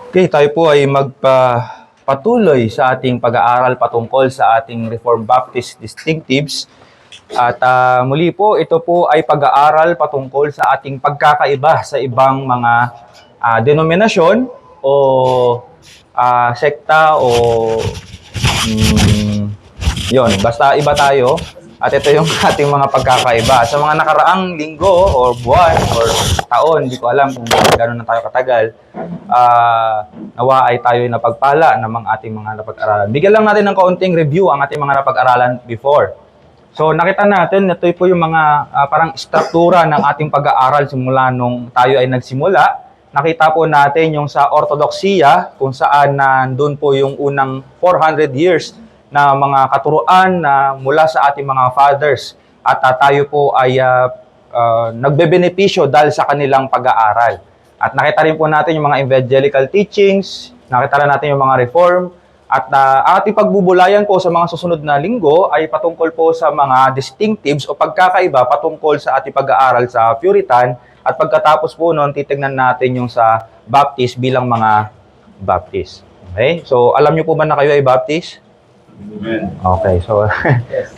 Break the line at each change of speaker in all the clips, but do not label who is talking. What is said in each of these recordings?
Okay, tayo po ay magpatuloy sa ating pag-aaral patungkol sa ating Reformed Baptist Distinctives. At muli po, ito po ay pag-aaral patungkol sa ating pagkakaiba sa ibang mga denominasyon o sekta o yon, basta iba tayo. At ito yung ating mga pagkakaiba. Sa mga nakaraang linggo or buwan or taon, hindi ko alam kung gano'n na tayo katagal, nawa ay tayo napagpala ng mga ating mga napag-aralan. Bigyan lang natin ng kaunting review ang ating mga napag-aralan before. So nakita natin, ito po yung mga parang struktura ng ating pag-aaral simula nung tayo ay nagsimula. Nakita po natin yung sa ortodoksiya, kung saan nandun po yung unang 400 years na mga katuruan na mula sa ating mga fathers. At tayo po ay nagbebenepisyo dahil sa kanilang pag-aaral. At nakita rin po natin yung mga evangelical teachings, nakita rin natin yung mga reform, at ating pagbubulayan po sa mga susunod na linggo ay patungkol po sa mga distinctives o pagkakaiba patungkol sa ating pag-aaral sa Puritan. At pagkatapos po noon, titignan natin yung sa Baptist bilang mga Baptist. Okay? So, alam niyo po ba na kayo ay Baptist?
Amen.
Okay, so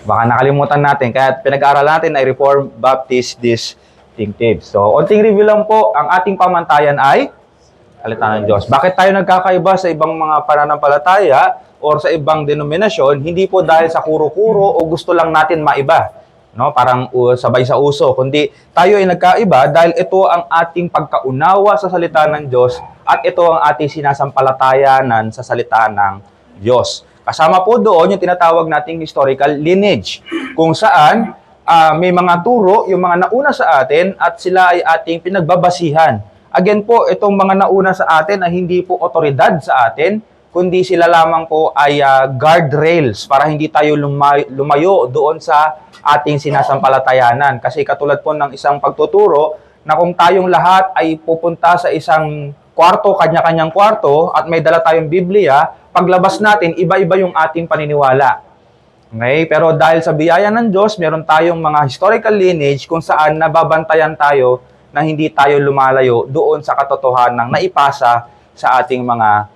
baka nakalimutan natin. Kaya pinag-aaralan natin ay Reformed Baptist Distinctives. So, onting review lang po, ang ating pamantayan ay salita ng Diyos. Bakit tayo nagkakaiba sa ibang mga pananampalataya or sa ibang denominasyon? Hindi po dahil sa kuro-kuro o gusto lang natin maiba, no? Parang sabay sa uso, kundi tayo ay nagkaiba dahil ito ang ating pagkaunawa sa salita ng Diyos at ito ang ating sinasampalatayanan sa salita ng Diyos. Kasama po doon yung tinatawag nating historical lineage, kung saan may mga turo, yung mga nauna sa atin at sila ay ating pinagbabasihan. Again po, itong mga nauna sa atin ay hindi po otoridad sa atin, kundi sila lamang po ay guardrails para hindi tayo lumayo doon sa ating sinasampalatayanan. Kasi katulad po ng isang pagtuturo na kung tayong lahat ay pupunta sa isang kwarto, kanya-kanyang kwarto, at may dala tayong Biblia, paglabas natin, iba-iba yung ating paniniwala. Okay? Pero dahil sa biyaya ng Diyos, meron tayong mga historical lineage kung saan nababantayan tayo na hindi tayo lumalayo doon sa katotohanan na naipasa sa ating mga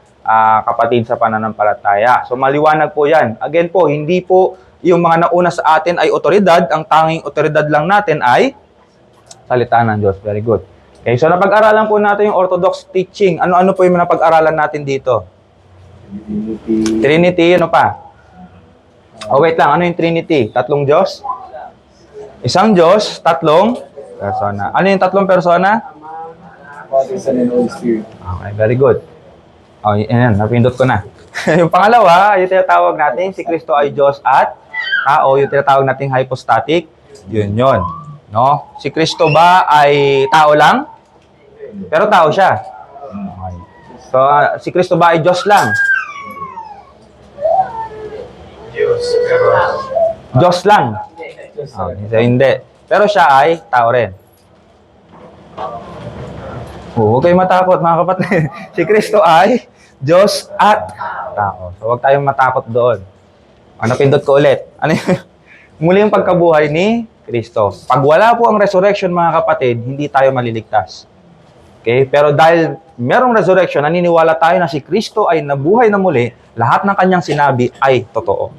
kapatid sa pananampalataya. So maliwanag po yan. Again po, hindi po yung mga nauna sa atin ay otoridad. Ang tanging otoridad lang natin ay salita ng Diyos. Very good. Okay, so napag-aralan po natin yung Orthodox teaching. Ano-ano po yung napag-aralan natin dito? Trinity, ano pa? Oh, wait lang. Ano yung Trinity? Tatlong Diyos? Isang Diyos, tatlong persona. Ano yung tatlong persona?
Father, Son, and Holy Spirit.
Okay, very good. Oh, yan, napindot ko na. Yung pangalawa, yung tinatawag natin, si Kristo ay Diyos at tao, yung tinatawag nating hypostatic union. No? Si Kristo ba ay tao lang? Pero tao siya. Okay. So, si Kristo ba ay Diyos lang? Diyos lang. Okay, so hindi. Pero siya ay tao rin. Huwag kayong matakot, mga kapatid. Si Kristo ay Diyos at tao. So, huwag tayong matakot doon. Napindot ko ulit. Ano yun? Muli yung pagkabuhay ni Kristo. Pag wala po ang resurrection, mga kapatid, hindi tayo maliligtas. Okay? Pero dahil merong resurrection, naniniwala tayo na si Kristo ay nabuhay na muli, lahat ng kanyang sinabi ay totoo.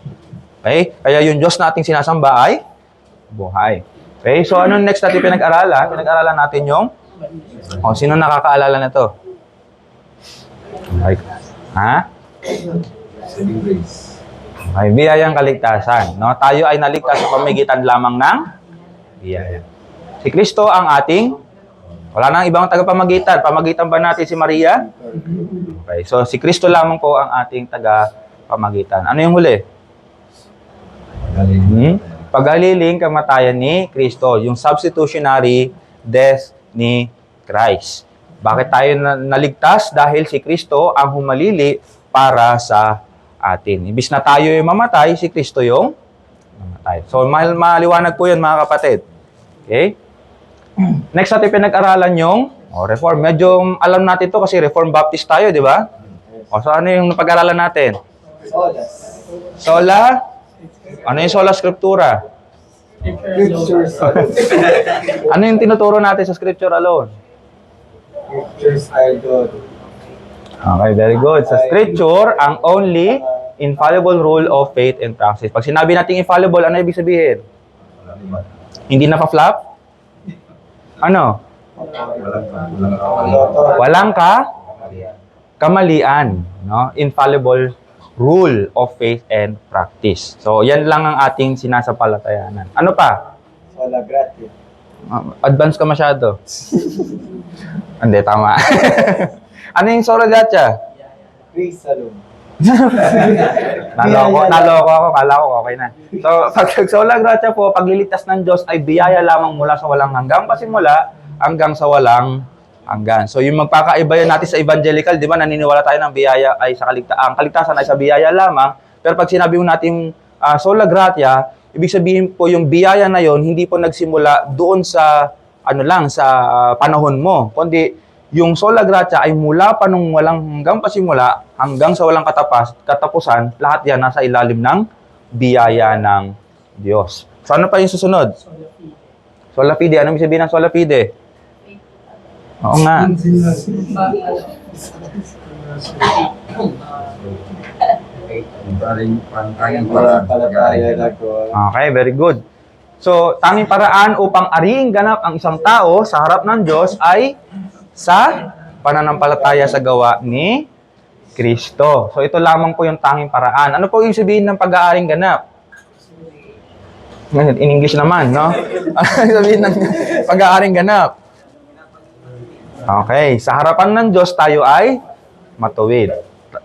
Okay? Kaya yung Diyos na ating sinasamba ay buhay. Okay? So, anong next natin pinag-aralan? Pinag-aralan natin yung sino nakakaalala na to? Okay. Ha?
Saving grace.
Okay, biyayang kaligtasan. No? Tayo ay naligtas sa pamagitan lamang ng biyaya. Si Kristo ang ating, wala nang ibang tagapamagitan. Pamagitan ba natin si Maria? Okay, so si Kristo lamang po ang ating tagapamagitan. Ano yung huli? Paghaliling kamatayan ni Kristo, yung substitutionary death ni Christ. Bakit tayo naligtas? Dahil si Kristo ang humalili para sa atin. Ibis na tayo yung mamatay, si Kristo yung mamatay. So, maliwanag po yun, mga kapatid. Okay? Next natin pinag-aralan yung Reform. Medyo alam natin to kasi Reform Baptist tayo, di ba? So, ano yung napag-aralan natin? Sola? Ano yung sola scriptura? Ano yung tinuturo natin sa scripture alone?
Scriptures are God.
Okay, very good. Sa scripture, ang only infallible rule of faith and practice. Pag sinabi natin infallible, ano ibig sabihin? Hindi napa-flop? Ano? Walang kamalian, no? Infallible rule of faith and practice. So, yan lang ang ating sinasapalatayanan. Ano pa?
Sola gratia.
Advance ka masyado. Hindi, tama. Ano yung sola gratia?
Grace alone.
Naloko ako, kala ko okay na. So, pag sola gratia po, pagliligtas ng Diyos ay biyaya lamang mula sa walang hanggang pasimula hanggang sa walang hanggan. So, yung magpakaiba yan natin sa evangelical, di ba, naniniwala tayo ng biyaya ay sa kaligtasan. Ang kaligtasan ay sa biyaya lamang. Pero pag sinabi mo natin sola gratia, ibig sabihin po yung biyaya na yon hindi po nagsimula doon sa sa panahon mo, kundi yung sola gratia ay mula pa nung walang hanggang pasimula hanggang sa walang katapusan, lahat yan nasa ilalim ng biyaya ng Diyos. So ano pa yung susunod? Sola fide. Ano ibig sabihin ng sola fide? Oo nga. Okay, very good. So, tanging paraan upang ariing ganap ang isang tao sa harap ng Diyos ay sa pananampalataya sa gawa ni Kristo. So, ito lamang po yung tanging paraan. Ano po yung sabihin ng pag-aaring ganap? In English naman, no? Ano yung sabihin ng pag-aaring ganap? Okay, sa harapan ng Diyos tayo ay matuwid.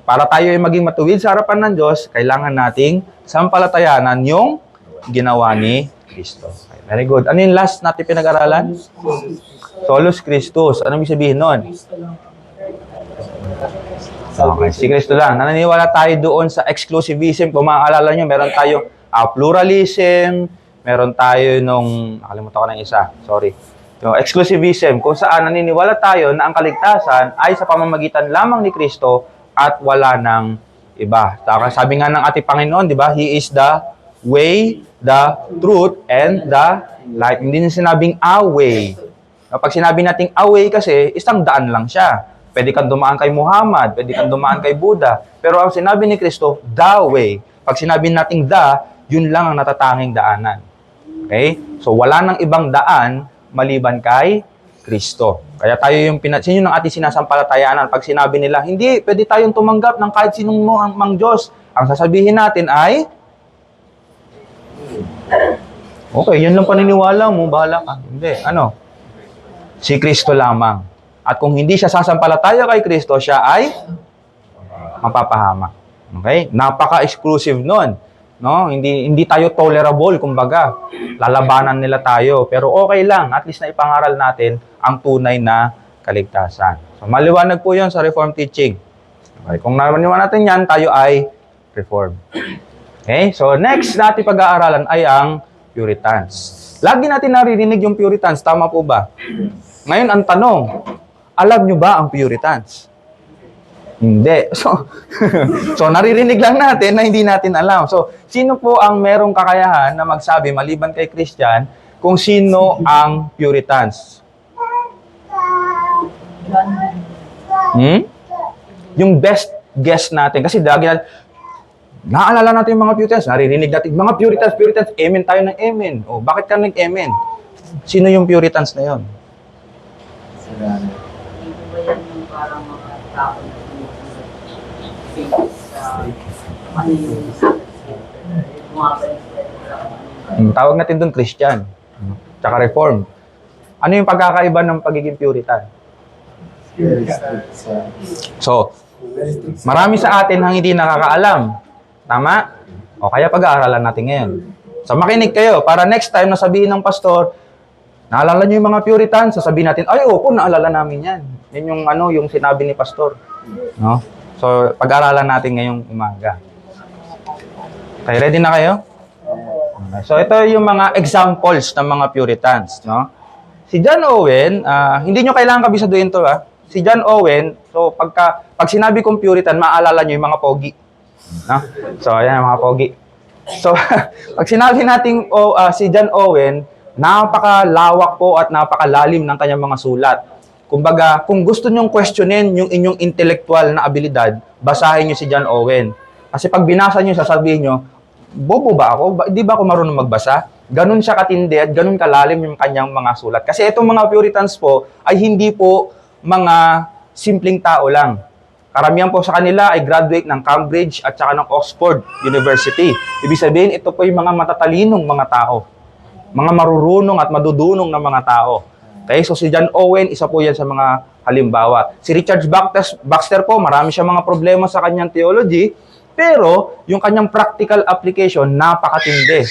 Para tayo ay maging matuwid sa harapan ng Diyos, kailangan nating sampalatayanan yung ginawa ni Kristo. Okay, very good. Ano yung last natin pinag-aralan? Solus Christus. Ano ibig sabihin nun? Okay, si Kristo lang. Naniniwala tayo doon sa exclusivism. Kung maaalala nyo, meron tayo pluralism, meron tayo nakalimutan ko ng isa. Sorry. Yung exclusivism, kung saan naniniwala tayo na ang kaligtasan ay sa pamamagitan lamang ni Kristo at wala ng iba. Sabi nga ng ating Panginoon, di ba? He is the way, the truth, and the life. Hindi niya sinabing a way. Kapag sinabi nating a way kasi, isang daan lang siya. Pwede kang dumaan kay Muhammad, pwede kang dumaan kay Buddha. Pero ang sinabi ni Kristo, the way. Pag sinabi nating the, yun lang ang natatanging daanan. Okay? So, wala nang ibang daan maliban kay Kristo. Kaya tayo sino ng ating sinasampalatayanan. Pag sinabi nila, hindi, pwede tayong tumanggap ng kahit sinong mang Diyos. Ang sasabihin natin ay, okay, yun lang paniniwala mo, bahala ka. Hindi, si Kristo lamang. At kung hindi siya sasampalataya kay Kristo, siya ay mapapahamak. Okay? Napaka-exclusive nun. No? Hindi tayo tolerable, kumbaga. Lalabanan nila tayo. Pero okay lang, at least na ipangaral natin ang tunay na kaligtasan. So, maliwanag po yun sa Reformed teaching. Okay? Kung naniwala natin yan, tayo ay Reformed. Okay? So, next natin pag-aaralan ay ang Puritans. Lagi natin naririnig yung Puritans. Tama po ba? Ngayon, ang tanong, alam nyo ba ang Puritans? Hindi. So naririnig lang natin na hindi natin alam. So, sino po ang merong kakayahan na magsabi, maliban kay Christian, kung sino ang Puritans? Yung best guess natin. Kasi lagi natin, naaalala natin yung mga Puritans, naririnig natin, mga Puritans, amen tayo ng amen. O, bakit ka nag-amen? Sino yung Puritans na yon?
Parang mga tao
Tawag natin doon Christian. Tsaka Reformed. Ano yung pagkakaiba ng pagiging Puritan? So, marami sa atin ang hindi nakakaalam. Tama? O kaya pag-aaralan natin ngayon. So, makinig kayo para next time na sabihin ng pastor, naalala niyo yung mga Puritans, sasabihin natin, ay, opo, naalala namin yan. Yan yung sinabi ni pastor. No? So, pag-aralan natin ngayong umaga. Okay, ready na kayo? Okay. So, ito yung mga examples ng mga Puritans. No? Si John Owen, hindi nyo kailangan kabisaduhin to. Si John Owen, so pag sinabi kong Puritan, maaalala nyo yung mga pogi. No? So, ayan, mga pogi. So, pag sinabi natin si John Owen, napakalawak po at napakalalim ng kanyang mga sulat. Kumbaga, kung gusto nyong questionin yung inyong intellectual na abilidad, basahin nyo si John Owen. Kasi pag binasa nyo, sasabihin nyo, bobo ba ako? Di ba ako marunong magbasa? Ganun siya katindi at ganun kalalim yung kanyang mga sulat. Kasi itong mga Puritans po ay hindi po mga simpleng tao lang. Karamihan po sa kanila ay graduate ng Cambridge at saka ng Oxford University. Ibig sabihin, ito po yung mga matatalinong mga tao. Mga marurunong at madudunong na mga tao. Okay, so si John Owen, isa po yan sa mga halimbawa. Si Richard Baxter po, marami siya mga problema sa kanyang theology, pero yung kanyang practical application, napakatindi.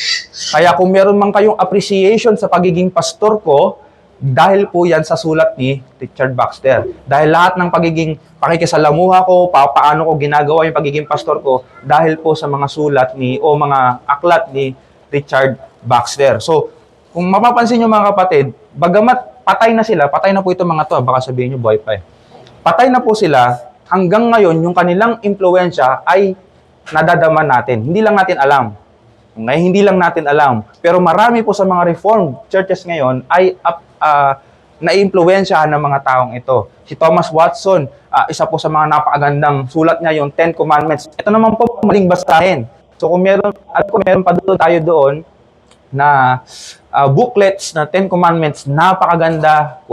Kaya kung meron man kayong appreciation sa pagiging pastor ko, dahil po yan sa sulat ni Richard Baxter. Dahil lahat ng pagiging pakikisalamuha ko, paano ko ginagawa yung pagiging pastor ko, dahil po sa mga sulat o mga aklat ni Richard Baxter. So, kung mapapansin nyo mga kapatid, bagamat patay na po itong mga to, baka sabihin nyo buhay pa eh. Patay na po sila, hanggang ngayon, yung kanilang impluensya ay nadadaman natin. Hindi lang natin alam. Okay? Hindi lang natin alam. Pero marami po sa mga reformed churches ngayon ay na-impluensyahan ng mga taong ito. Si Thomas Watson, isa po sa mga napakagandang sulat niya, yung 10 Commandments. Ito naman po maling basahin. So kung meron pa doon tayo doon na booklets na 10 Commandments, napakaganda.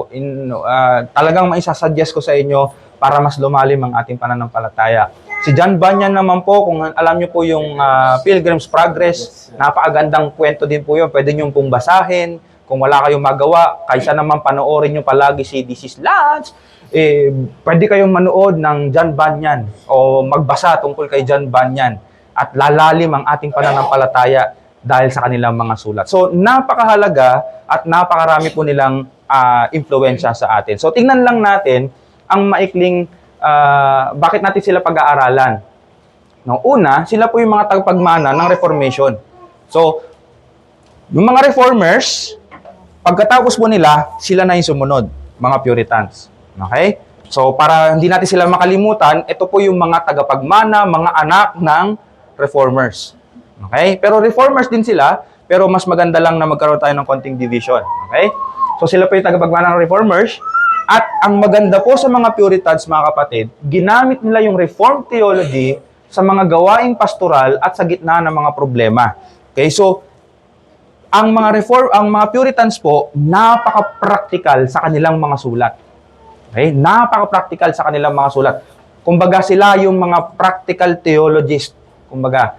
Talagang maisasuggest ko sa inyo para mas lumalim ang ating pananampalataya. Si John Bunyan naman po, kung alam niyo po yung Pilgrim's Progress, napakagandang kwento din po yun. Pwede niyo pong basahin. Kung wala kayong magawa, kaysa naman panoorin nyo palagi si This is Lance, pwede kayong manood ng John Bunyan o magbasa tungkol kay John Bunyan at lalalim ang ating pananampalataya dahil sa kanilang mga sulat. So, napakahalaga at napakarami po nilang impluensya sa atin. So, tingnan lang natin ang maikling bakit natin sila pag-aaralan. No, una, sila po yung mga tagapagmana ng Reformation. So, yung mga Reformers, pagkatapos po nila, sila na yung sumunod, mga Puritans. Okay? So, para hindi natin sila makalimutan, ito po yung mga tagapagmana, mga anak ng Reformers. Okay? Pero Reformers din sila, pero mas maganda lang na magkaroon tayo ng konting division. Okay? So, sila po yung tagapagmana ng Reformers. At ang maganda po sa mga Puritans, mga kapatid, ginamit nila yung Reformed theology sa mga gawaing pastoral at sa gitna ng mga problema. Okay? So, ang mga Puritans po, napaka-practical sa kanilang mga sulat. Okay? Napaka-practical sa kanilang mga sulat. Kumbaga, sila yung mga practical theologists. Kumbaga,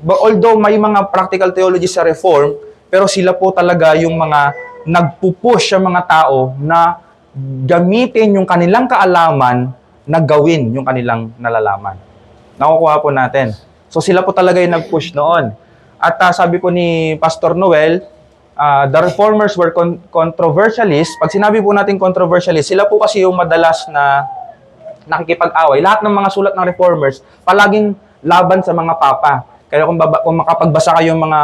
although may mga practical theologists sa Reform, pero sila po talaga yung mga nagpupush sa mga tao na gamitin yung kanilang kaalaman na gawin yung kanilang nalalaman. Nakukuha po natin. So, sila po talaga yung nag-push noon. At sabi po ni Pastor Noel, the Reformers were controversialists. Pag sinabi po natin controversialist, sila po kasi yung madalas na nakikipag-away. Lahat ng mga sulat ng Reformers, palaging laban sa mga papa. Kaya kung makapagbasa kayo yung mga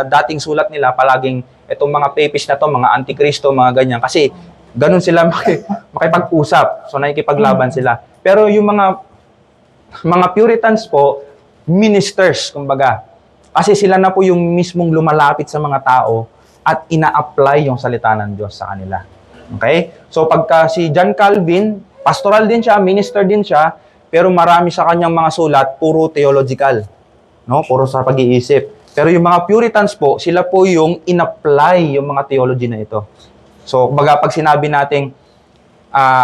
dating sulat nila, palaging itong mga papist na to, mga antikristo, mga ganyan. Kasi ganun sila makipag-usap. So nakikipaglaban sila. Pero yung mga Puritans po, ministers, kumbaga. Kasi sila na po yung mismong lumalapit sa mga tao at ina-apply yung salita ng Diyos sa kanila. Okay? So pagka si John Calvin, pastoral din siya, minister din siya, pero marami sa kanyang mga sulat, puro theological. No? Puro sa pag-iisip. Pero yung mga Puritans po, sila po yung in-apply yung mga theology na ito. So, kumbaga, pag sinabi nating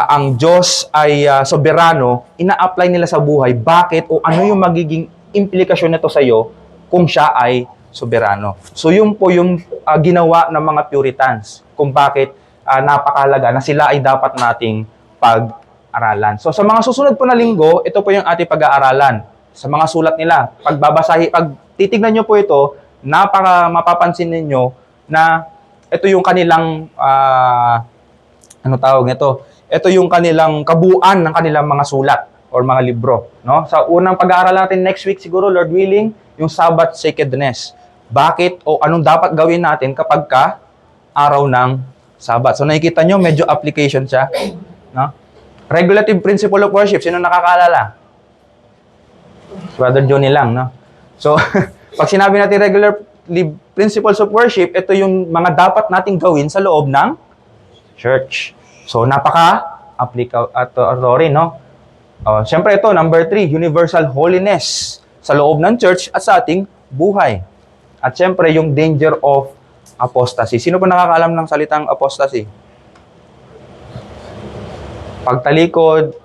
ang Diyos ay soberano, ina-apply nila sa buhay. Bakit? O ano yung magiging implikasyon nito sa iyo kung siya ay soberano. So, yun po yung ginawa ng mga Puritans kung bakit napakahalaga na sila ay dapat nating pag-aralan. So, sa mga susunod po na linggo, ito po yung ating pag-aaralan. Sa mga sulat nila, pag titignan nyo po ito, mapapansin ninyo na ito yung kanilang, ito yung kanilang kabuuan ng kanilang mga sulat or mga libro. No? Sa unang pag-aaral natin next week, siguro, Lord willing, yung Sabbath sacredness. Bakit o anong dapat gawin natin kapag araw ng Sabbath? So nakikita nyo, medyo application siya. No? Regulative principle of worship. Sino nakakaalala? Brother Johnny lang, no? So, pag sinabi natin regular principles of worship, ito yung mga dapat nating gawin sa loob ng church. So, napaka-applicatory, no? Siyempre ito, number 3, universal holiness sa loob ng church at sa ating buhay. At siyempre, yung danger of apostasy. Sino po nakakaalam ng salitang apostasy? Pagtalikod,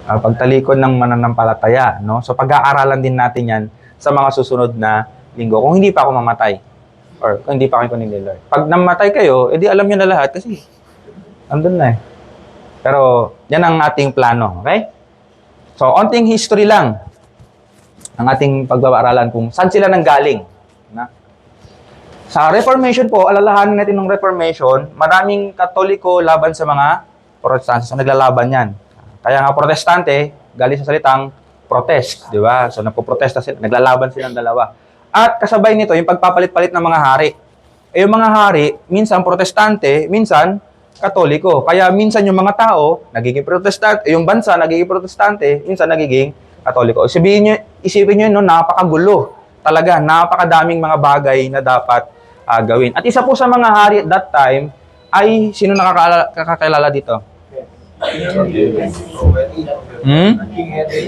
pagtalikod ng mananampalataya, no? So pag-aaralan din natin 'yan sa mga susunod na linggo kung hindi pa ako mamatay or kung hindi pa kayo kunin ni Lord. Pag namatay kayo, edi alam niyo na lahat kasi andun na eh. Pero yan ang ating plano, okay? So, onting history lang ang ating pag-aaralan kung saan sila nanggaling. Na? Sa Reformation po, alalahanin natin ng Reformation, maraming Katoliko laban sa mga Protestante. So, naglalaban yan. Kaya nga Protestante, galing sa salitang protest, di ba? So, nagpo-protesta sila, naglalaban silang dalawa. At kasabay nito, yung pagpapalit-palit ng mga hari. Yung mga hari, minsan Protestante, minsan Katoliko. Kaya minsan yung mga tao, nagiging Protestante, yung bansa, nagiging Protestante, minsan nagiging Katoliko. Isipin nyo, no, napakagulo. Talaga, napakadaming mga bagay na dapat gawin. At isa po sa mga hari at that time, ay, sino nakakakilala dito?
King Henry.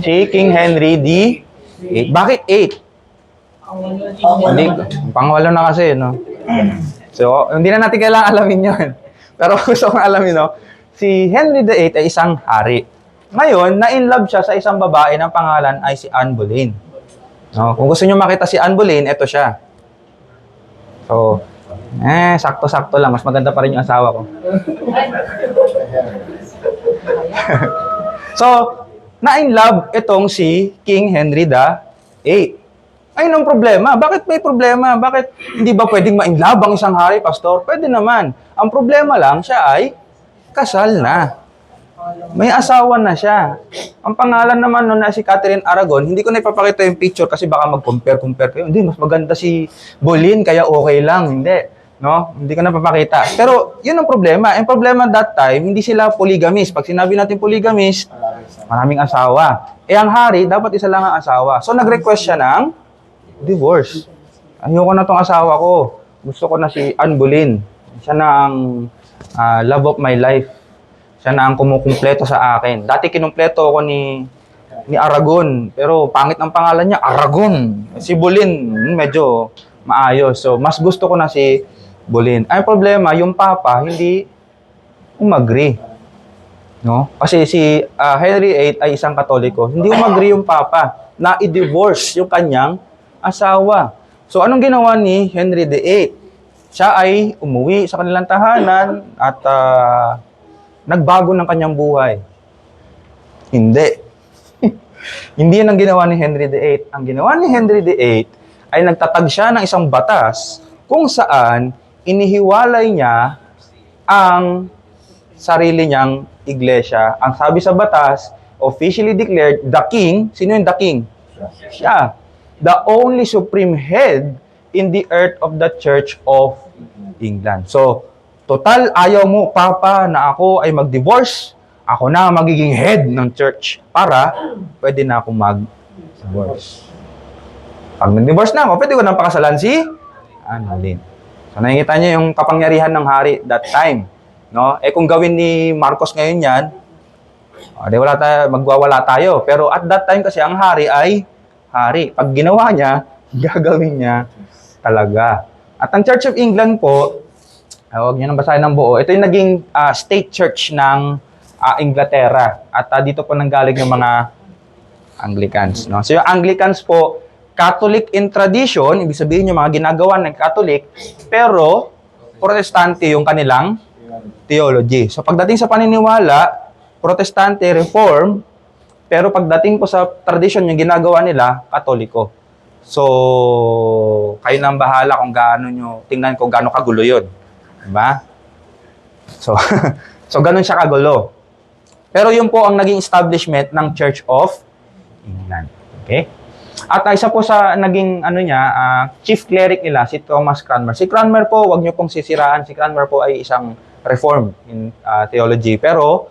Si King Henry VIII. Bakit 8? Hindi, pangwalo na kasi, no? So, hindi na natin kailangan alamin yun. Pero gusto kong alamin, no? Si Henry VIII ay isang hari. Ngayon, na-inlove siya sa isang babae ng pangalan ay si Anne Boleyn. No? Kung gusto niyo makita si Anne Boleyn, eto siya. So, sakto-sakto lang. Mas maganda pa rin yung asawa ko. So, na-inlove itong si King Henry VIII. Ayun ang problema. Bakit may problema? Bakit hindi ba pwedeng ma-inlove ang isang hari, pastor? Pwede naman. Ang problema lang, siya ay kasal na. May asawa na siya. Ang pangalan naman nun na si Catherine Aragon, hindi ko na ipapakita yung picture kasi baka mag-compare kayo. Hindi, mas maganda si Boleyn, kaya okay lang. Hindi. No? Hindi ko na papakita. Pero, yun ang problema. Ang problema that time, hindi sila polygamist. Pag sinabi natin polygamist, maraming asawa. Ang hari, dapat isa lang ang asawa. So, nag-request siya ng divorce. Ayoko na tong asawa ko. Gusto ko na si Anne Boleyn. Siya na ang love of my life. Siya na ang kumukumpleto sa akin. Dati kinumpleto ako ni Aragon. Pero pangit ang pangalan niya, Aragon. Si Boleyn, medyo maayos. So, mas gusto ko na si Boleyn. Ang problema, yung papa, hindi umagri. No? Kasi si Henry VIII ay isang Katoliko. Hindi umagri yung papa na i-divorce yung kanyang asawa. So, anong ginawa ni Henry VIII? Siya ay umuwi sa kanilang tahanan at nagbago ng kanyang buhay. Hindi. Hindi yan ang ginawa ni Henry VIII. Ang ginawa ni Henry VIII ay nagtatag siya ng isang batas kung saan inihiwalay niya ang sarili niyang iglesia. Ang sabi sa batas, officially declared, the king, sino yung the king? Siya. The only supreme head in the earth of the Church of England. So, total ayaw mo, Papa, na ako ay mag-divorce. Ako na magiging head ng church para pwede na ako mag-divorce. Pag nag-divorce na ako, pwede ko nang pakasalan si Anne Boleyn. So, nakikita niyo yung kapangyarihan ng hari that time. No? Kung gawin ni Marcos ngayon yan, magwawala tayo. Pero at that time kasi, ang hari ay hari. Pag ginawa niya, gagawin niya talaga. At ang Church of England po, huwag niyo nang basahin ng buo, ito yung naging state church ng Inglaterra. At dito po nanggaling yung mga Anglicans. No? So yung Anglicans po, Catholic in tradition, ibig sabihin yung mga ginagawa ng Catholic, pero Protestante yung kanilang theology. So pagdating sa paniniwala, Protestante, Reform, pero pagdating po sa tradition yung ginagawa nila, Katoliko. So, kayo nang bahala kung gaano nyo, tingnan ko gaano kagulo yun. Diba? So, so ganun siya kagulo. Pero yun po ang naging establishment ng Church of England. Okay? At isa po sa naging chief cleric nila, si Thomas Cranmer. Si Cranmer po, wag nyo pong sisiraan. Si Cranmer po ay isang reform in theology. Pero,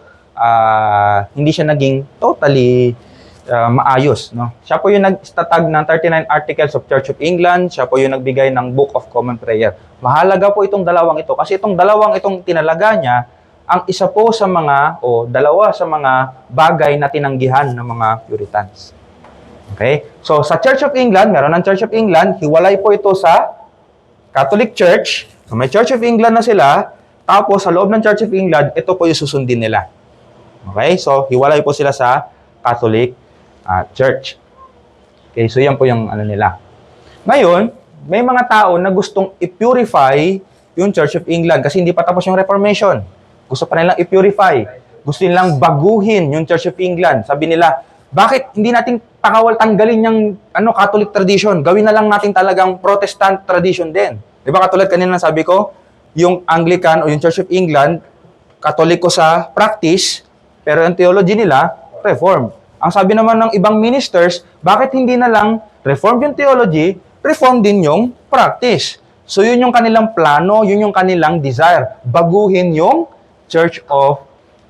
hindi siya naging totally maayos, no? Siya po yung nagtatag ng 39 Articles of Church of England, siya po yung nagbigay ng Book of Common Prayer. Mahalaga po itong dalawang ito kasi itong dalawang itong tinalaga niya ang isa po sa mga o dalawa sa mga bagay na tinanggihan ng mga Puritans. Okay? So sa Church of England, meron ng Church of England, hiwalay po ito sa Catholic Church. So may Church of England na sila, tapos sa loob ng Church of England, ito po yung susundin nila. Okay? So hiwalay po sila sa Catholic Church. Okay, so yan po yung ano nila. Ngayon, may mga tao na gustong i-purify yung Church of England kasi hindi pa tapos yung Reformation. Gusto pa nilang i-purify. Gusto nilang baguhin yung Church of England. Sabi nila, bakit hindi natin tanggalin yung Catholic tradition? Gawin na lang natin talagang Protestant tradition din. Di ba katulad kanina sabi ko, yung Anglican o yung Church of England, Katoliko sa practice, pero ang theology nila, Reform. Ang sabi naman ng ibang ministers, bakit hindi na lang reform yung theology, reform din yung practice. So yun yung kanilang plano, yun yung kanilang desire. Baguhin yung Church of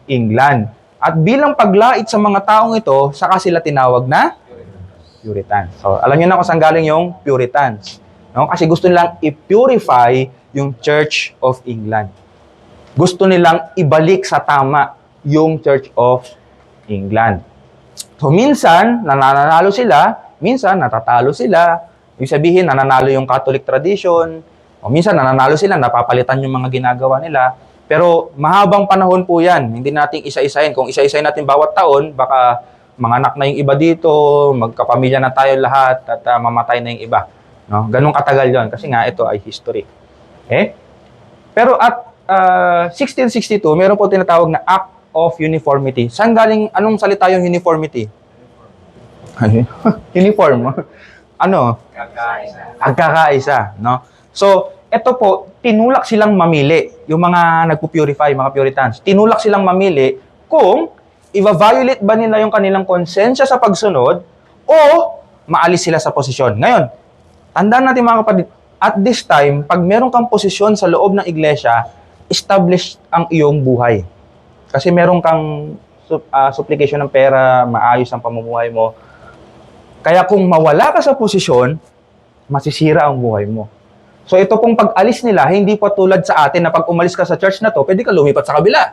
England. At bilang paglait sa mga taong ito, saka sila tinawag na Puritans. So alam niyo na kung saan galing yung Puritans. No? Kasi gusto nilang i-purify yung Church of England. Gusto nilang ibalik sa tama yung Church of England. So, minsan, nananalo sila, minsan, natatalo sila. Ibig sabihin, nananalo yung Catholic tradition, o minsan, nananalo sila, napapalitan yung mga ginagawa nila. Pero, mahabang panahon po yan. Hindi natin isa-isahin. Kung isa-isahin natin bawat taon, baka manganak na yung iba dito, magkapamilya na tayo lahat, at mamatay na yung iba. No? Ganun katagal yon kasi nga, ito ay history. Okay? Pero at 1662, meron po tinatawag na Act of Uniformity. Saan galing, anong salita yung uniformity? Uniform. Ano? Pagkakaisa. No? So, ito po, tinulak silang mamili. Yung mga nagpo-purify, mga Puritans. Tinulak silang mamili kung i-violate ba nila yung kanilang konsensya sa pagsunod o maalis sila sa posisyon. Ngayon, tandaan natin mga kapatid, at this time, pag meron kang posisyon sa loob ng iglesia, established ang iyong buhay. Kasi meron kang supplication ng pera, maayos ang pamumuhay mo. Kaya kung mawala ka sa posisyon, masisira ang buhay mo. So ito pong pag-alis nila, hindi po tulad sa atin na pag umalis ka sa church na to, pwede ka lumipat sa kabila.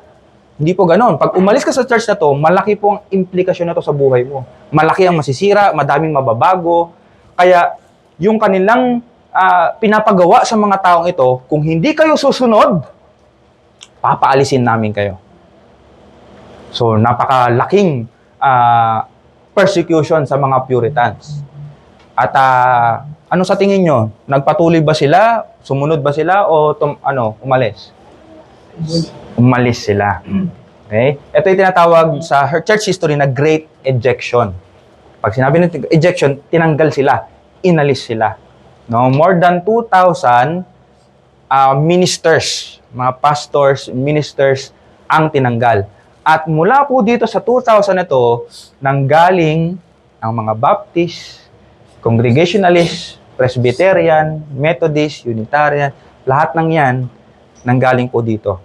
Hindi po ganoon. Pag umalis ka sa church na to, malaki po ang implikasyon na to sa buhay mo. Malaki ang masisira, madaming mababago. Kaya yung kanilang pinapagawa sa mga taong ito, kung hindi kayo susunod, papaalisin namin kayo. So, napakalaking persecution sa mga Puritans. At ano sa tingin nyo? Nagpatuloy ba sila? Sumunod ba sila? O umalis? Umalis sila. Okay? Ito yung tinatawag sa church history na Great Ejection. Pag sinabi ng ejection, tinanggal sila. Inalis sila. No? More than 2,000 ministers, mga pastors, ministers, ang tinanggal. At mula po dito sa 2,000 na ito, nanggaling ang mga Baptist, Congregationalist, Presbyterian, Methodist, Unitarian, lahat ng yan, nanggaling po dito.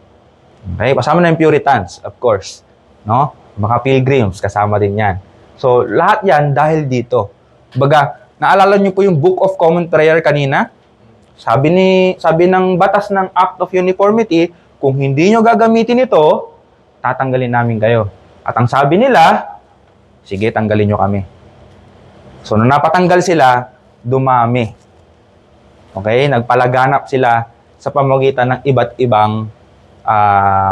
Okay? Kasama na yung Puritans, of course. No? Mga Pilgrims, kasama din yan. So, lahat yan dahil dito. Baga, naalala niyo po yung Book of Common Prayer kanina? Sabi ng batas ng Act of Uniformity, kung hindi nyo gagamitin ito, tatanggalin namin kayo. At ang sabi nila, sige, tanggalin nyo kami. So, nung napatanggal sila, dumami. Okay? Nagpalaganap sila sa pamamagitan ng iba't ibang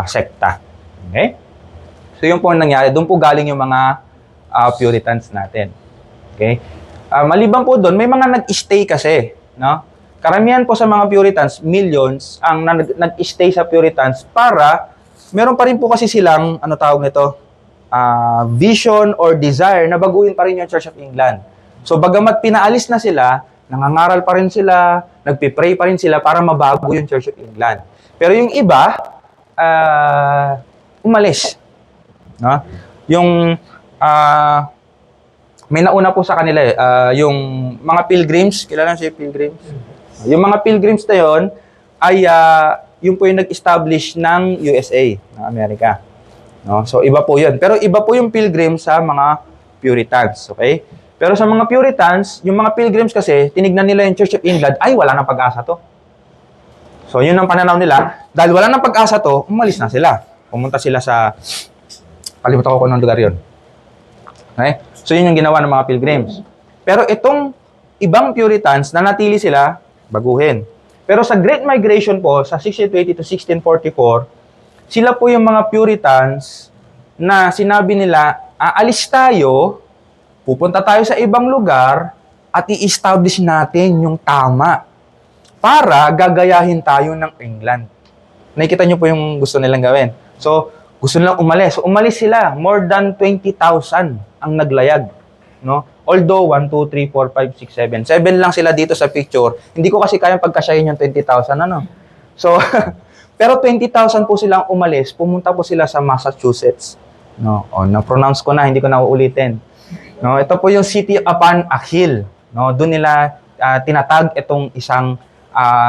sekta. Okay? So, yun po ang nangyari. Doon po galing yung mga Puritans natin. Okay? Maliban po doon, may mga nag-stay kasi. No? Karamihan po sa mga Puritans, millions, ang nag-stay sa Puritans para meron pa rin po kasi silang, vision or desire na baguhin pa rin yung Church of England. So, bagamat pinaalis na sila, nangangaral pa rin sila, nagpipray pa rin sila para mabago yung Church of England. Pero yung iba, umalis. No? Yung, may nauna po sa kanila yung mga pilgrims, kilala siya yung pilgrims? Yung mga pilgrims na yun, ay yung po yung nag-establish ng USA, ng Amerika. No? So, iba po yun. Pero iba po yung pilgrim sa mga Puritans. Okay? Pero sa mga Puritans, yung mga Pilgrims kasi, tinignan nila yung Church of England, ay, wala nang pag-asa to. So, yun ang pananaw nila. Dahil wala nang pag-asa to, umalis na sila. Pumunta sila sa, kalimutan ko kung anong lugar yun. Okay? So, yun yung ginawa ng mga Pilgrims. Pero itong ibang Puritans, nanatili sila baguhin. Pero sa Great Migration po, sa 1620 to 1644, sila po yung mga Puritans na sinabi nila, aalis tayo, pupunta tayo sa ibang lugar, at i-establish natin yung tama para gagayahin tayo ng England. Nakikita nyo po yung gusto nilang gawin. So, gusto nilang umalis. So, umalis sila. More than 20,000 ang naglayag. No? Although, 1, 2, 3, 4, 5, 6, 7. 7 lang sila dito sa picture. Hindi ko kasi kayang pagkasyahin yung 20,000. Ano? So, pero 20,000 po silang umalis. Pumunta po sila sa Massachusetts. No? O, na-pronounce ko na. Hindi ko na uulitin. No? Ito po yung city upon a hill. No? Doon nila tinatag itong isang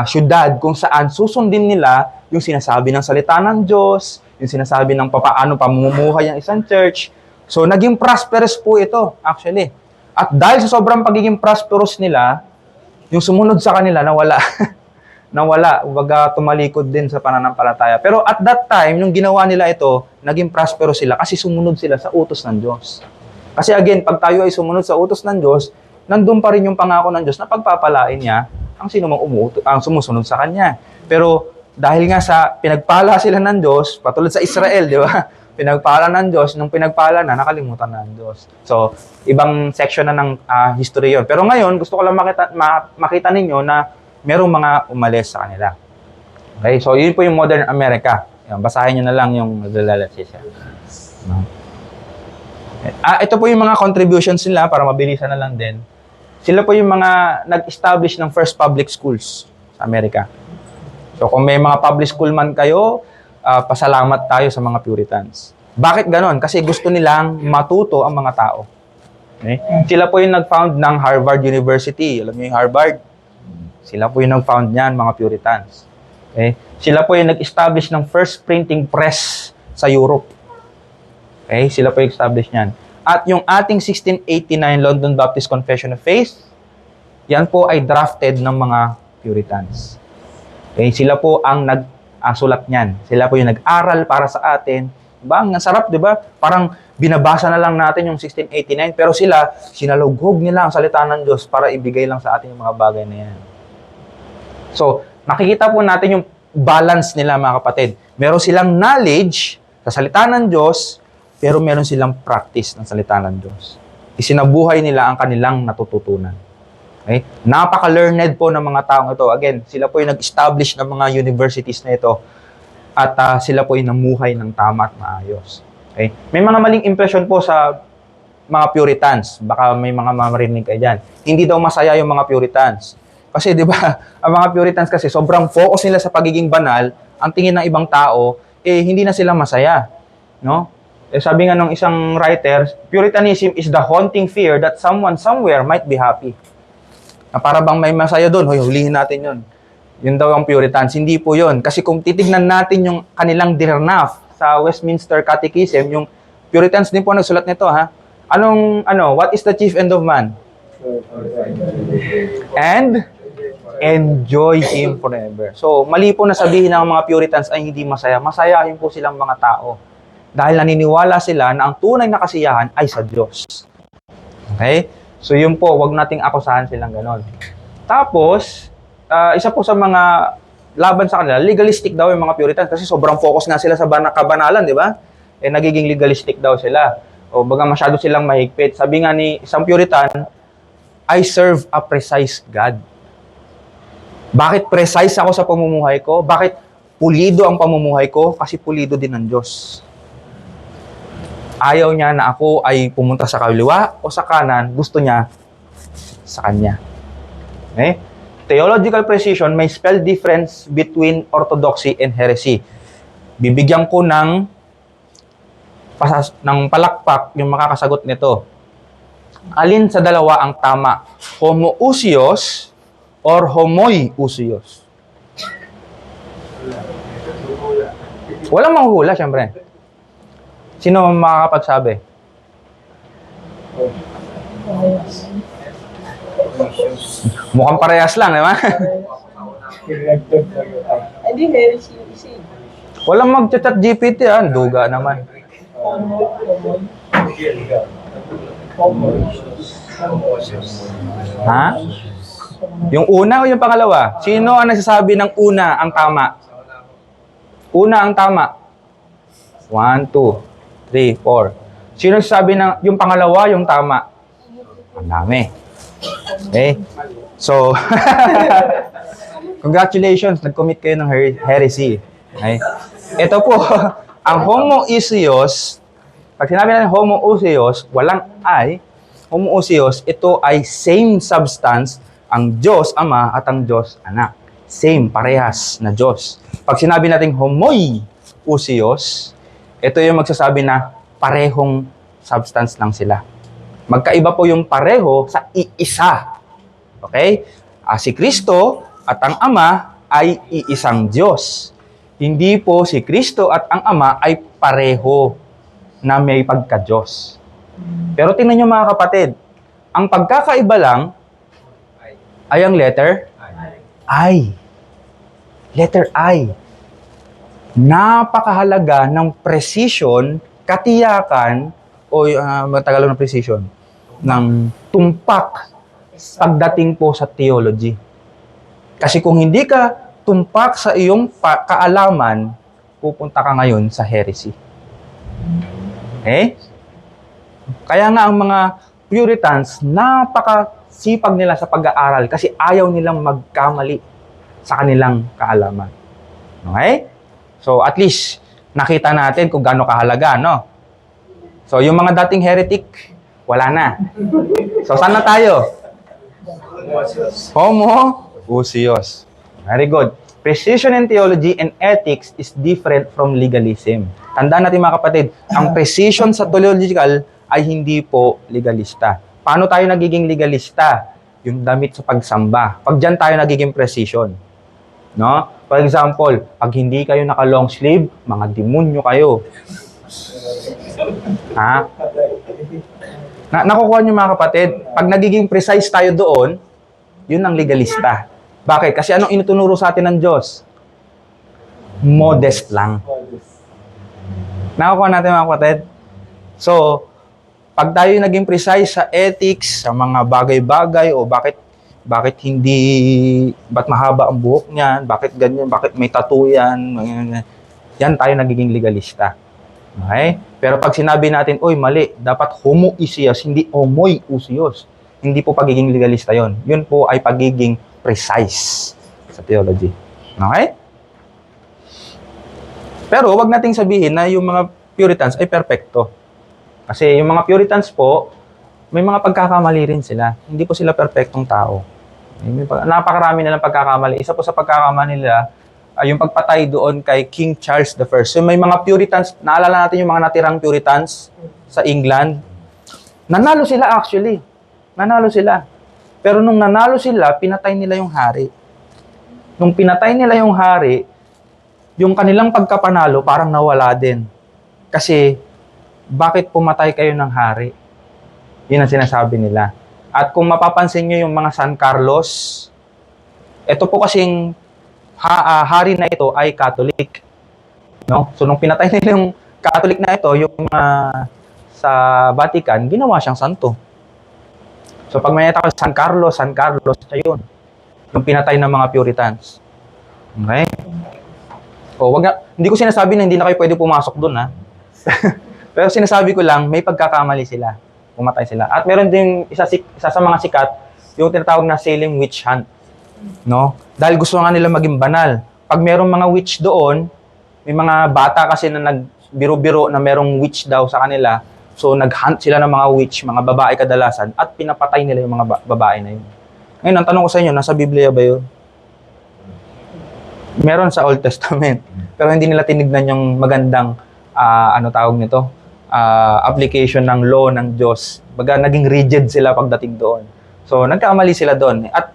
syudad kung saan susundin nila yung sinasabi ng salita ng Diyos, yung sinasabi ng papaano pamumuhay ang isang church. So, naging prosperous po ito, actually. At dahil sa sobrang pagiging prosperous nila, yung sumunod sa kanila, nawala. Nawala. Baga, tumalikod din sa pananampalataya. Pero at that time, nung ginawa nila ito, naging prosperous sila kasi sumunod sila sa utos ng Diyos. Kasi again, pag tayo ay sumunod sa utos ng Diyos, nandun pa rin yung pangako ng Diyos na pagpapalain niya ang sino mang ang sumusunod sa Kanya. Pero dahil nga sa pinagpala sila ng Diyos, patulad sa Israel, di ba? Pinagpala ng Diyos, nung pinagpala na, nakalimutan na ng Diyos. So, ibang section na ng history yon. Pero ngayon, gusto ko lang makita ninyo na merong mga umalis sa kanila. Okay? So, yun po yung modern America. Yan, basahin nyo na lang yung naglalalasis. Ito po yung mga contributions nila para mabilisan na lang din. Sila po yung mga nag-establish ng first public schools sa Amerika. So, kung may mga public school man kayo, pasalamat tayo sa mga Puritans. Bakit ganon? Kasi gusto nilang matuto ang mga tao. Okay? Sila po yung nag-found ng Harvard University. Alam niyo yung Harvard? Sila po yung nag-found niyan, mga Puritans. Okay? Sila po yung nag-establish ng first printing press sa Europe. Okay? Sila po yung establish niyan. At yung ating 1689 London Baptist Confession of Faith, yan po ay drafted ng mga Puritans. Okay? Sila po ang nag-sulat niyan. Sila po yung nag-aral para sa atin. Diba? Ang sarap, di ba? Parang binabasa na lang natin yung 1689, pero sila, sinalughog nila ang salita ng Diyos para ibigay lang sa atin yung mga bagay na yan. So, nakikita po natin yung balance nila, mga kapatid. Meron silang knowledge sa salita ng Diyos, pero meron silang practice ng salita ng Diyos. Isinabuhay nila ang kanilang natututunan. Okay? Napaka-learned po ng mga taong ito. Again, sila po yung nag-establish ng mga universities na ito. At sila po yung namuhay ng tama at maayos. Okay? May mga maling impression po sa mga Puritans. Baka may mga mamarinig kayo dyan. Hindi daw masaya yung mga Puritans. Kasi di ba, ang mga Puritans kasi sobrang focus nila sa pagiging banal, ang tingin ng ibang tao, hindi na sila masaya. No? Sabi nga ng isang writer, Puritanism is the haunting fear that someone somewhere might be happy. Na para bang may masaya doon, hoy, hulihin natin yun. Yun daw ang Puritans. Hindi po yun. Kasi kung titignan natin yung kanilang Dirnaf sa Westminster Catechism, yung Puritans din po nagsulat nito, ha? What is the chief end of man? And enjoy Him forever. So, mali po na sabihin ng mga Puritans ay hindi masaya. Masayahin po silang mga tao. Dahil naniniwala sila na ang tunay na kasiyahan ay sa Diyos. Okay? So, yun po, wag nating akusahan silang ganon. Tapos, isa po sa mga laban sa kanila, legalistic daw yung mga Puritans kasi sobrang focus nga sila sa kabanalan, di ba? Nagiging legalistic daw sila. O baga masyado silang mahigpit. Sabi nga ni isang Puritan, I serve a precise God. Bakit precise ako sa pamumuhay ko? Bakit pulido ang pamumuhay ko? Kasi pulido din ng Diyos. Ayaw niya na ako ay pumunta sa kaliwa o sa kanan. Gusto niya sa Kanya. Okay? Theological precision may spell difference between orthodoxy and heresy. Bibigyan ko ng palakpak yung makakasagot nito. Alin sa dalawa ang tama? Homoousios or homoiousios? Walang manghuhula, syempre. Sino makakapagsabi? Mukhang parehas lang, di ba?
Hindi, heresy yung isa eh.
Walang mag-chat GPT, duga naman. Ha? Yung una o yung pangalawa? Sino ang nagsasabi ng una ang tama? Una ang tama. 1, 2, 3, 4. Sino nagsasabi ng yung pangalawa yung tama? Ang dami. Okay? So, congratulations, nag-commit kayo ng heresy. Okay? Ito po, ang homoousios, pag sinabi natin homoousios, walang I, homoousios, ito ay same substance, ang Diyos Ama at ang Diyos Anak. Same, parehas na Diyos. Pag sinabi natin homoiousios, ito yung magsasabi na parehong substance lang sila. Magkaiba po yung pareho sa iisa. Okay? Si Kristo at ang Ama ay iisang Diyos. Hindi po si Kristo at ang Ama ay pareho na may pagka-Diyos. Pero tingnan nyo mga kapatid, ang pagkakaiba lang ay ang letter I. Letter I. Napakahalaga ng precision, katiyakan, o matagalog ng precision, ng tumpak pagdating po sa theology. Kasi kung hindi ka tumpak sa iyong kaalaman, pupunta ka ngayon sa heresy. Okay? Kaya nga ang mga Puritans, napakasipag nila sa pag-aaral kasi ayaw nilang magkamali sa kanilang kaalaman. Okay? So at least, nakita natin kung gaano kahalaga, no? So yung mga dating heretic, wala na. So saan na tayo? Homoousios. Very good. Precision in theology and ethics is different from legalism. Tandaan natin mga kapatid, ang precision sa theological ay hindi po legalista. Paano tayo nagiging legalista? Yung damit sa pagsamba. Pag dyan tayo nagiging precision. No? For example, pag hindi kayo naka-long sleeve, mga demonyo kayo. Ha? Nakukuha niyo mga kapatid, pag nagiging precise tayo doon, yun ang legalista. Bakit? Kasi anong inutunuro sa atin ng Diyos? Modest lang. Nakukuha natin mga kapatid? So, pag tayo naging precise sa ethics, sa mga bagay-bagay, o bakit ba't mahaba ang buhok niyan, bakit ganyan, bakit may tattoo yan, yan tayo nagiging legalista. Okay? Pero pag sinabi natin, oy, mali, dapat homoousios, hindi homoiousios. Hindi po pagiging legalista yon. Yun po ay pagiging precise sa theology. Okay? Pero wag nating sabihin na yung mga Puritans ay perpekto. Kasi yung mga Puritans po, may mga pagkakamali rin sila. Hindi po sila perpektong tao. Napakarami nilang pagkakamali. Isa po sa pagkakamali nila ay yung pagpatay doon kay King Charles I. So may mga Puritans, naalala natin yung mga natirang Puritans sa England. Nanalo sila actually. Nanalo sila. Pero nung nanalo sila, pinatay nila yung hari. Nung pinatay nila yung hari, yung kanilang pagkapanalo parang nawala din. Kasi, bakit pumatay kayo ng hari? Yun ang sinasabi nila. At kung mapapansin nyo yung mga San Carlos, ito po kasing hari na ito ay Catholic. No? So, nung pinatay nila yung Catholic na ito, yung sa Vatican, ginawa siyang santo. So, pag may nakita San Carlos, siya yun. Yung pinatay ng mga Puritans. Okay? O, hindi ko sinasabi na hindi na kayo pwede pumasok doon, ha? Pero sinasabi ko lang, may pagkakamali sila. Pumatay sila. At meron din isa sa mga sikat, yung tinatawag na Salem witch hunt. No? Dahil gusto nga nila maging banal. Pag merong mga witch doon, may mga bata kasi na nagbiro-biro na merong witch daw sa kanila. So, nag-hunt sila ng mga witch, mga babae kadalasan, at pinapatay nila yung mga babae na yun. Ngayon, ang tanong ko sa inyo, nasa Biblia ba yun? Meron sa Old Testament. Pero hindi nila tinignan yung magandang, application ng law ng Diyos. Baga, naging rigid sila pagdating doon. So, nagkamali sila doon. At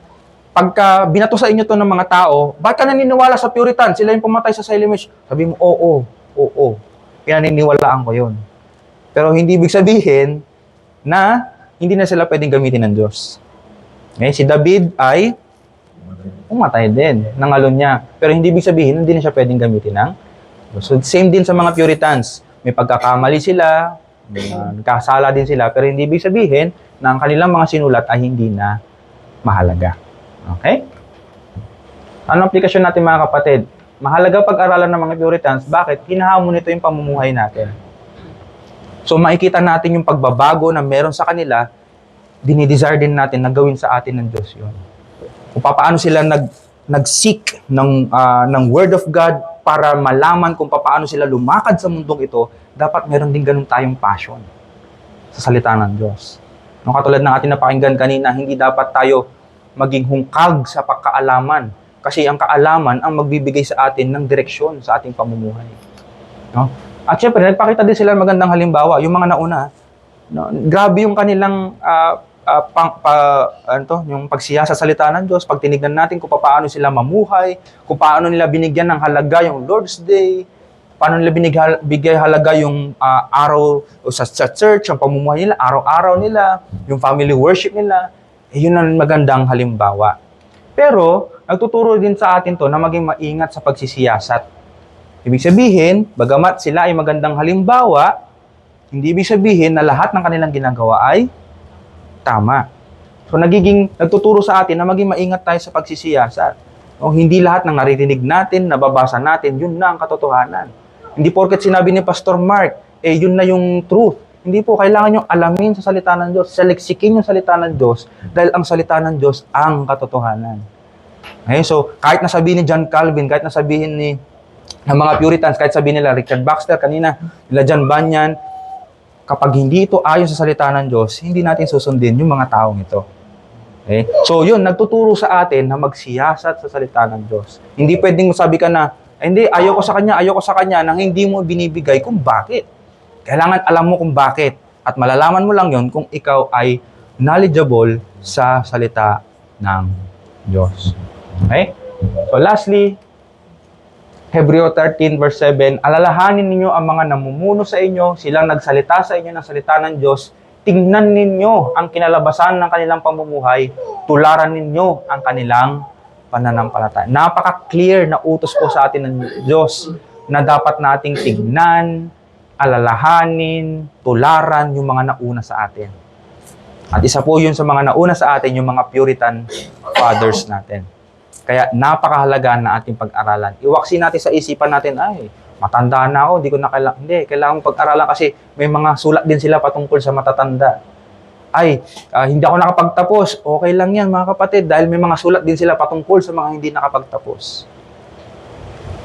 pagka binato sa inyo to ng mga tao, bakit ka naniniwala sa Puritan? Sila yung pumatay sa Salem witch. Sabi mo, oo. Pinaniniwalaan ko yun. Pero hindi ibig sabihin na hindi na sila pwedeng gamitin ng Diyos. Okay? Si David ay umatay din, nangalon niya. Pero hindi ibig sabihin, hindi na siya pwedeng gamitin ng Diyos. So, same din sa mga Puritans. May pagkakamali sila, nagkasala din sila, pero hindi ibig sabihin na ang kanilang mga sinulat ay hindi na mahalaga. Okay? Ano aplikasyon natin mga kapatid? Mahalaga pag-aralan ng mga Puritans. Bakit? Hinahamon nito yung pamumuhay natin. So makikita natin yung pagbabago na meron sa kanila, dinidesire din natin na gawin sa atin ng Diyos yun. Kung paano sila nag-seek ng Word of God para malaman kung paano sila lumakad sa mundong ito, dapat meron din ganun tayong passion sa salita ng Diyos. No, katulad ng ating napakinggan kanina, hindi dapat tayo maging hungkag sa pagkaalaman. Kasi ang kaalaman ang magbibigay sa atin ng direksyon sa ating pamumuhay. No? At syempre, nagpakita din sila magandang halimbawa. Yung mga nauna, no, grabe yung kanilang yung pagsiya sa salita ng Diyos. Pag tinignan natin kung paano sila mamuhay, kung paano nila binigyan ng halaga yung Lord's Day, paano nila bigay halaga yung araw sa church, yung pamumuhay nila, araw-araw nila, yung family worship nila, yun ang magandang halimbawa. Pero, nagtuturo din sa atin to na maging maingat sa pagsisiyasat. Ibig sabihin, bagamat sila ay magandang halimbawa, hindi ibig sabihin na lahat ng kanilang ginagawa ay tama. So, nagtuturo sa atin na maging maingat tayo sa pagsisiyasat. O, hindi lahat ng naririnig natin, nababasa natin, yun na ang katotohanan. Hindi porket sinabi ni Pastor Mark, yun na yung truth. Hindi po, kailangan nyo alamin sa salita ng Diyos, saliksikin yung salita ng Diyos, dahil ang salita ng Diyos ang katotohanan. Okay, so, kahit nasabihin ni John Calvin, kahit nasabihin ng mga Puritans, kahit sabihin nila Richard Baxter kanina, nila John Bunyan, kapag hindi ito ayon sa salita ng Diyos, hindi natin susundin yung mga taong ito. Okay? So, yun, nagtuturo sa atin na magsiyasat sa salita ng Diyos. Hindi pwedeng sabi ka na, hindi, ayoko sa kanya, nang hindi mo binibigay kung bakit. Kailangan alam mo kung bakit. At malalaman mo lang yon kung ikaw ay knowledgeable sa salita ng Diyos. Okay? So lastly, Hebreo 13 verse 7, alalahanin ninyo ang mga namumuno sa inyo, silang nagsalita sa inyo ng salita ng Diyos, tingnan ninyo ang kinalabasan ng kanilang pamumuhay, tularan ninyo ang kanilang pananampalataya. Napaka-clear na utos po sa atin ng Diyos na dapat nating tignan, alalahanin, tularan yung mga nauna sa atin. At isa po yun sa mga nauna sa atin, yung mga Puritan fathers natin. Kaya napakahalaga na ating pag-aralan. Iwaksi natin sa isipan natin, ay, matanda na ako, hindi, kailangan mong pag-aralan kasi may mga sulat din sila patungkol sa matatanda. Ay, hindi ako nakapagtapos, okay lang yan mga kapatid, dahil may mga sulat din sila patungkol sa mga hindi nakapagtapos.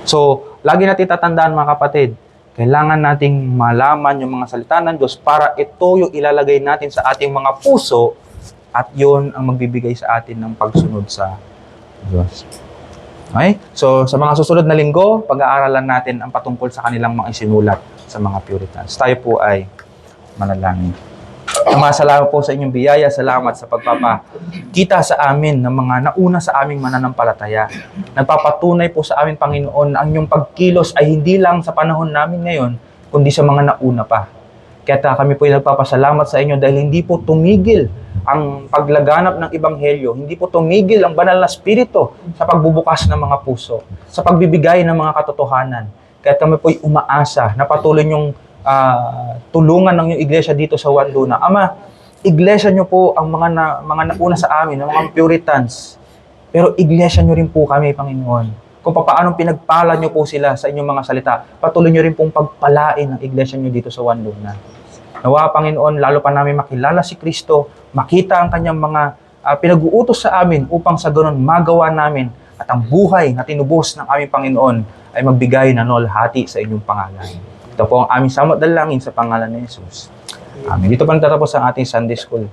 So, lagi natin tatandaan mga kapatid, kailangan nating malaman yung mga salita ng Diyos para ito yung ilalagay natin sa ating mga puso at yun ang magbibigay sa atin ng pagsunod sa Diyos. Okay? So, sa mga susunod na linggo, pag-aaralan natin ang patungkol sa kanilang mga isinulat sa mga Puritans. Tayo po ay manalangin. Salamat po sa inyong biyaya. Salamat sa pagpapakita sa amin ng mga nauna sa aming mananampalataya. Nagpapatunay po sa amin, Panginoon, na ang inyong pagkilos ay hindi lang sa panahon namin ngayon, kundi sa mga nauna pa. Kaya kami po ay nagpapasalamat sa inyo dahil hindi po tumigil ang paglaganap ng Ebanghelyo. Hindi po tumigil ang banal na Espiritu sa pagbubukas ng mga puso, sa pagbibigay ng mga katotohanan. Kaya kami po ay umaasa na patuloy niyong tulungan ng inyong iglesia dito sa Juan Luna. Ama, iglesia niyo po ang mga nauna sa amin, ang mga Puritans. Pero iglesia niyo rin po kami, Panginoon. Kung paano pinagpala niyo po sila sa inyong mga salita, patuloy niyo rin pong pagpalain ang iglesia niyo dito sa Juan Luna. Nawa, Panginoon, lalo pa namin makilala si Kristo, makita ang kanyang mga pinag-uutos sa amin upang sa ganon magawa namin at ang buhay na tinubos ng aming Panginoon ay magbigay na nolhati sa inyong pangalan. Ito po ang aming samot dalangin sa pangalan ni Jesus. Amen. Dito pa natatapos ang ating Sunday School.